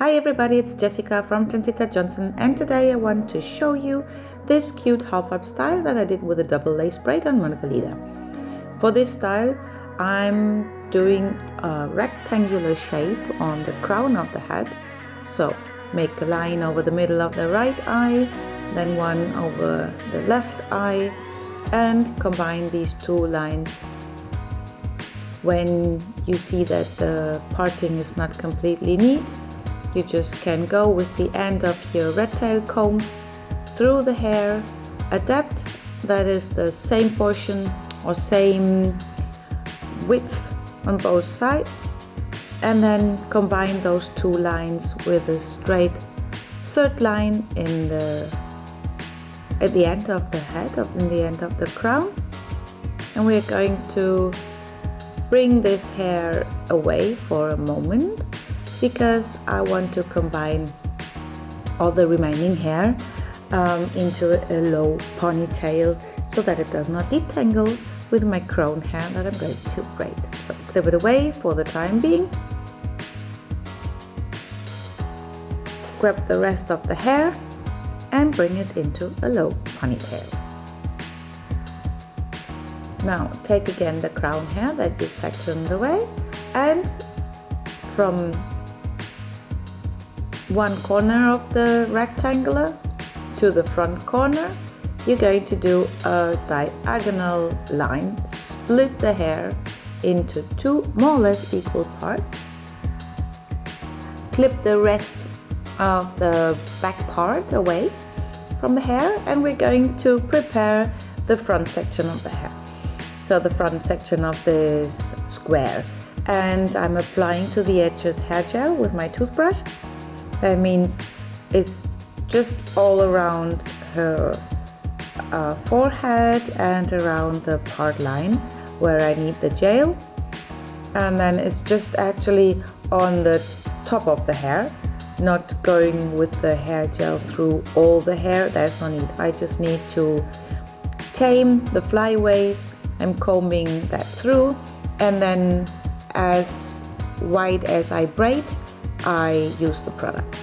Hi everybody, it's Jessica from Transita Johnson, and today I want to show you this cute half-up style that I did with a double lace braid on Margarita. For this style, I'm doing a rectangular shape on the crown of the head. So make a line over the middle of the right eye, then one over the left eye, and combine these two lines. When you see that the parting is not completely neat, you just can go with the end of your red tail comb through the hair, adapt that is the same portion or same width on both sides, and then combine those two lines with a straight third line at the end of the head, in the end of the crown. And we're going to bring this hair away for a moment because I want to combine all the remaining hair into a low ponytail so that it does not detangle with my crown hair that I'm going to braid. So clip it away for the time being. Grab the rest of the hair and bring it into a low ponytail. Now take again the crown hair that you sectioned away, and from one corner of the rectangular to the front corner, you're going to do a diagonal line, split the hair into two more or less equal parts, clip the rest of the back part away from the hair, and we're going to prepare the front section of the hair. So the front section of this square, and I'm applying to the edges hair gel with my toothbrush. That means it's just all around her forehead and around the part line where I need the gel, and then it's just actually on the top of the hair, not going with the hair gel through all the hair. There's no need. I just need to tame the flyaways. I'm combing that through, and then as wide as I braid, I use the product.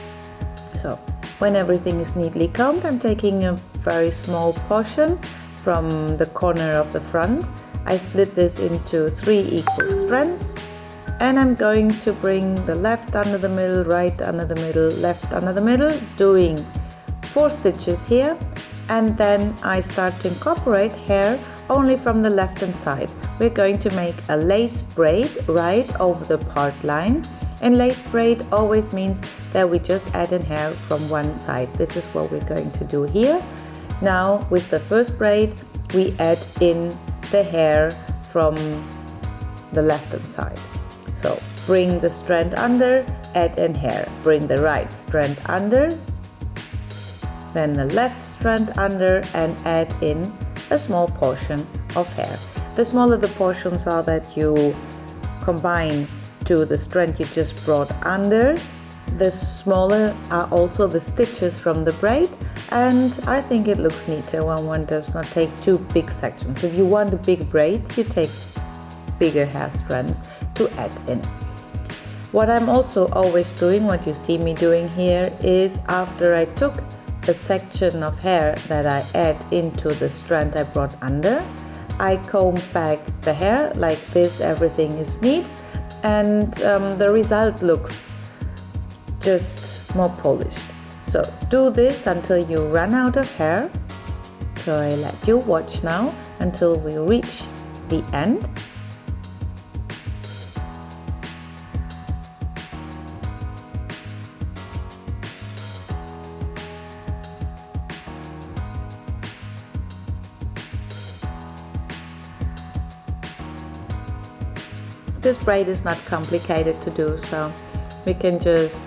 So when everything is neatly combed, I'm taking a very small portion from the corner of the front. I split this into 3 equal strands, and I'm going to bring the left under the middle, right under the middle, left under the middle, doing 4 stitches here, and then I start to incorporate hair only from the left hand side. We're going to make a lace braid right over the part line, and lace braid always means that we just add in hair from one side. This is what we're going to do here. Now with the first braid, we add in the hair from the left hand side. So bring the strand under, add in hair, bring the right strand under, then the left strand under, and add in a small portion of hair. The smaller the portions are that you combine to the strand you just brought under, the smaller are also the stitches from the braid, and I think it looks neater when one does not take 2 big sections. If you want a big braid, you take bigger hair strands to add in. What I'm also always doing, what you see me doing here, is after I took a section of hair that I add into the strand I brought under, I comb back the hair like this. Everything is neat, and the result looks just more polished. So do this until you run out of hair. So I let you watch now until we reach the end. This braid is not complicated to do, so we can just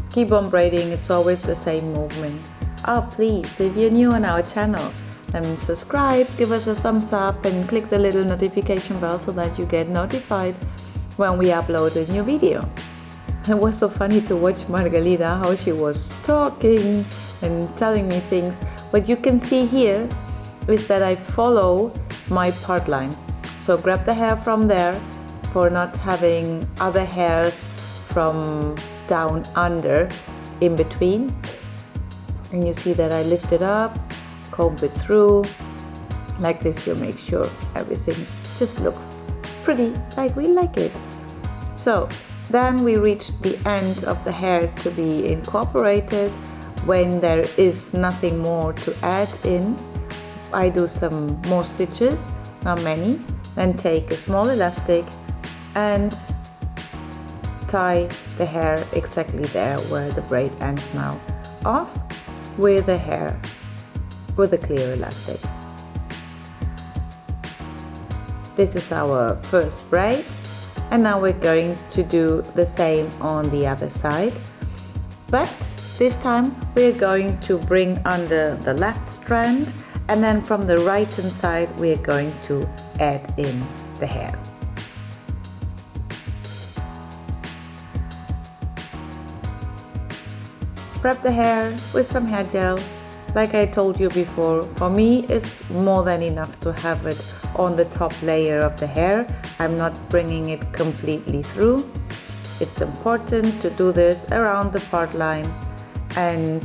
keep on braiding. It's always the same movement. Oh, please, if you're new on our channel, then subscribe, give us a thumbs up, and click the little notification bell so that you get notified when we upload a new video. It was so funny to watch Margarita, how she was talking and telling me things. What you can see here is that I follow my part line. So grab the hair from there for not having other hairs from down under in between. And you see that I lift it up, comb it through. Like this, you make sure everything just looks pretty like we like it. So then we reach the end of the hair to be incorporated. When there is nothing more to add in, I do some more stitches, not many, then take a small elastic and tie the hair exactly there where the braid ends now off with the hair with a clear elastic. This is our first braid, and now we're going to do the same on the other side, but this time we're going to bring under the left strand, and then from the right hand side we're going to add in the hair. Prep the hair with some hair gel. Like I told you before, for me it's more than enough to have it on the top layer of the hair. I'm not bringing it completely through. It's important to do this around the part line, and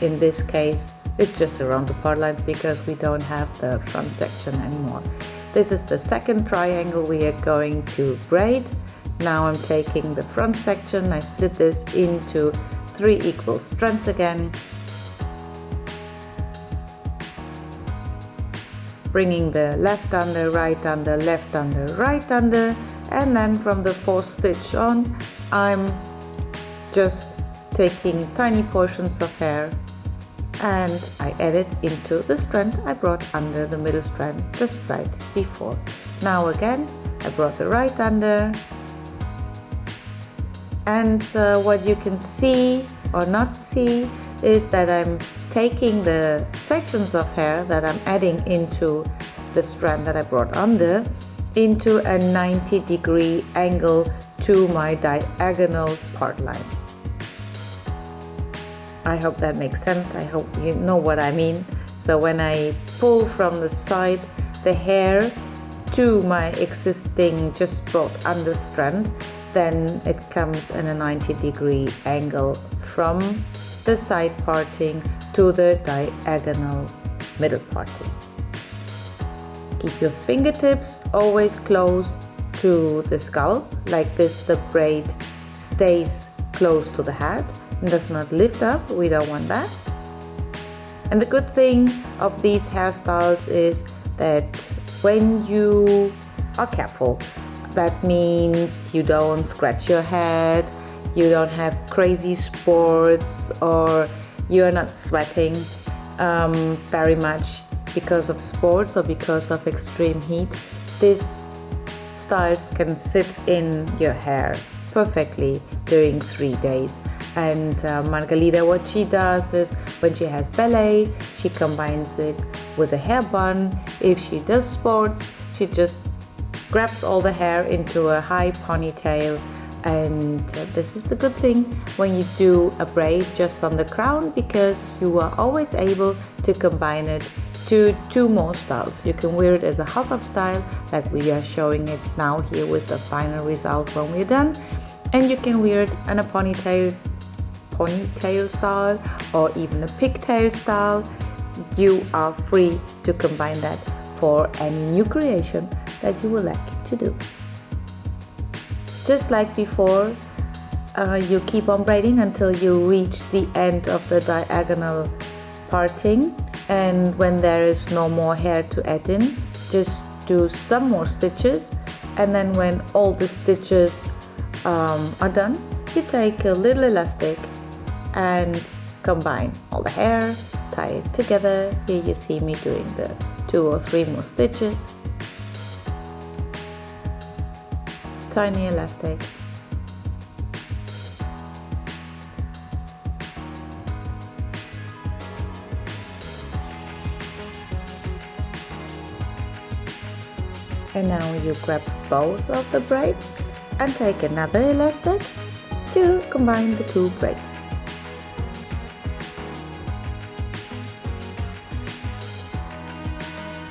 in this case it's just around the part lines because we don't have the front section anymore. This is the second triangle we are going to braid. Now I'm taking the front section, I split this into 3 equal strands again, bringing the left under, right under, left under, right under, and then from the 4th stitch on I'm just taking tiny portions of hair and I add it into the strand I brought under the middle strand just right before. Now again I brought the right under, and what you can see or not see is that I'm taking the sections of hair that I'm adding into the strand that I brought under into a 90-degree angle to my diagonal part line. I hope that makes sense. I hope you know what I mean. So when I pull from the side the hair to my existing just brought under strand, then it comes in a 90-degree angle from the side parting to the diagonal middle parting. Keep your fingertips always close to the scalp, like this the braid stays close to the head and does not lift up. We don't want that. And the good thing of these hairstyles is that when you are careful, that means you don't scratch your head, you don't have crazy spots, or you're not sweating very much because of sports or because of extreme heat. These styles can sit in your hair perfectly during 3 days. And Margalida, what she does is when she has ballet, she combines it with a hair bun. If she does sports, she just grabs all the hair into a high ponytail. And this is the good thing when you do a braid just on the crown, because you are always able to combine it to 2 more styles. You can wear it as a half-up style, like we are showing it now here with the final result when we're done, and you can wear it in a ponytail style or even a pigtail style. You are free to combine that for any new creation that you would like to do. Just like before, you keep on braiding until you reach the end of the diagonal parting, and when there is no more hair to add in, just do some more stitches, and then when all the stitches are done, you take a little elastic and combine all the hair, tie it together. Here you see me doing the 2 or 3 more stitches, tiny elastic, and now you grab both of the braids and take another elastic to combine the 2 braids.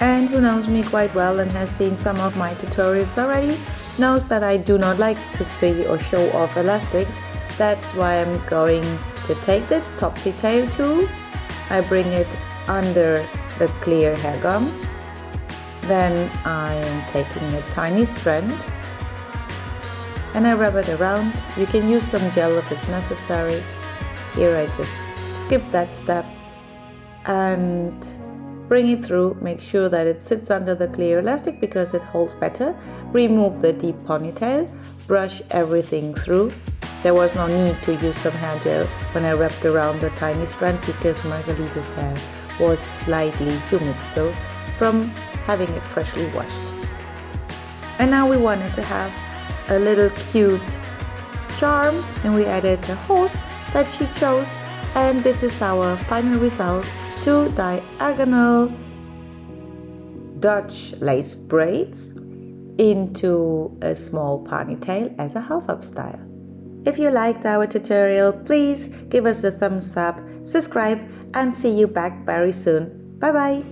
And who knows me quite well and has seen some of my tutorials already knows that I do not like to see or show off elastics. That's why I'm going to take the topsy tail tool. I bring it under the clear hair gum. Then I am taking a tiny strand and I wrap it around. You can use some gel if it's necessary. Here I just skip that step and bring it through. Make sure that it sits under the clear elastic because it holds better. Remove the deep ponytail, brush everything through. There was no need to use some hair gel when I wrapped around the tiny strand because Margarita's hair was slightly humid still from having it freshly washed. And now we wanted to have a little cute charm, and we added a horse that she chose, and this is our final result: 2 diagonal Dutch lace braids into a small ponytail as a half-up style. If you liked our tutorial, please give us a thumbs up, subscribe, and see you back very soon. Bye bye!